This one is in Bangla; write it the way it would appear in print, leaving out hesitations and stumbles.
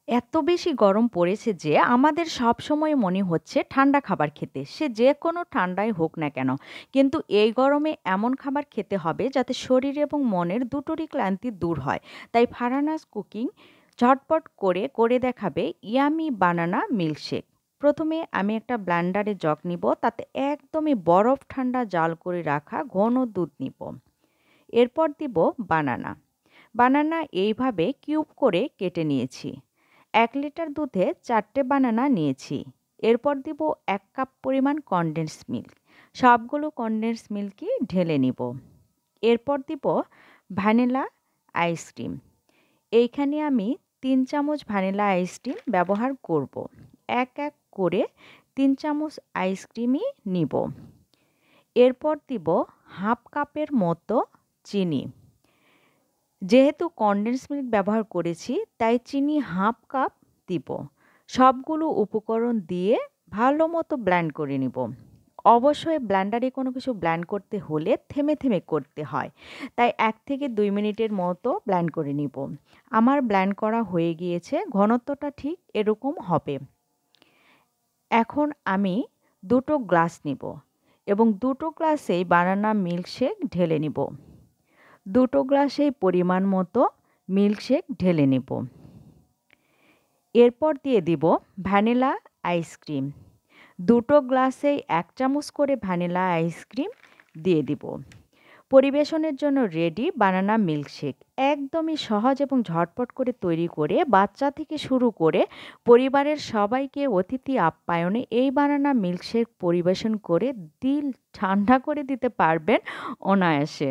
এত বেশি গরম পড়েছে যে আমাদের সবসময় মনে হচ্ছে ঠান্ডা খাবার খেতে। সে যে কোনো ঠান্ডাই হোক না কেন। কিন্তু এই গরমে এমন খাবার খেতে হবে যাতে শরীর এবং মনের দুটোরই ক্লান্তি দূর হয়। তাই ফারহানাস কুকিং ঝটপট করে দেখাবে ইয়ামি বানানা মিল্কশেক। প্রথমে আমি একটা ব্লেন্ডারে জগ নিব, তাতে একদমই বরফ ঠান্ডা জাল করে রাখা ঘন দুধ নিব। এরপর দিব বানানা। বানানা এইভাবে কিউব করে কেটে নিয়েছি। ১ লিটার দুধে ৪টে বানানা নিয়েছি। এরপর দিব ১ কাপ পরিমাণ কনডেন্সড মিল্ক। সবগুলো কনডেন্সড মিল্কই ঢেলে নিব। এরপর দিব ভ্যানিলা আইসক্রিম। এইখানে আমি ৩ চামচ ভ্যানিলা আইসক্রিম ব্যবহার করব। এক করে ৩ চামচ আইসক্রিমই নিব। এরপর দিব হাফ কাপের মতো চিনি। যেহেতু কনডেন্সড মিল্ক ব্যবহার করেছি তাই চিনি হাফ কাপ দিব। সবগুলো উপকরণ দিয়ে ভালো মতো ব্লেন্ড করে নিব। অবশ্যই ব্লেন্ডারে কোনো কিছু ব্লেন্ড করতে হলে থেমে থেমে করতে হয়। তাই ১ থেকে ২ মিনিটের মতো ব্লেন্ড করে নিব। আমার ব্লেন্ড করা হয়ে গিয়েছে, ঘনত্বটা ঠিক এরকম হবে। এখন আমি ২টো গ্লাস নিব এবং ২টো গ্লাসেই বানানা মিল্কশেক ঢেলে নিব। ২টো গ্লাসেই পরিমাণ মতো মিল্কশেক ঢেলে নেব। এরপর দিয়ে দিব ভ্যানিলা আইসক্রিম। ২টো গ্লাসেই ১ চামচ করে ভ্যানিলা আইসক্রিম দিয়ে দিব। পরিবেশনের জন্য রেডি বানানা মিল্কশেক। একদমই সহজ এবং ঝটপট করে তৈরি করে বাচ্চা থেকে শুরু করে পরিবারের সবাইকে অতিথি আপ্যায়নে এই বানানা মিল্কশেক পরিবেশন করে দিল ঠান্ডা করে দিতে পারবেন অনায়াসে।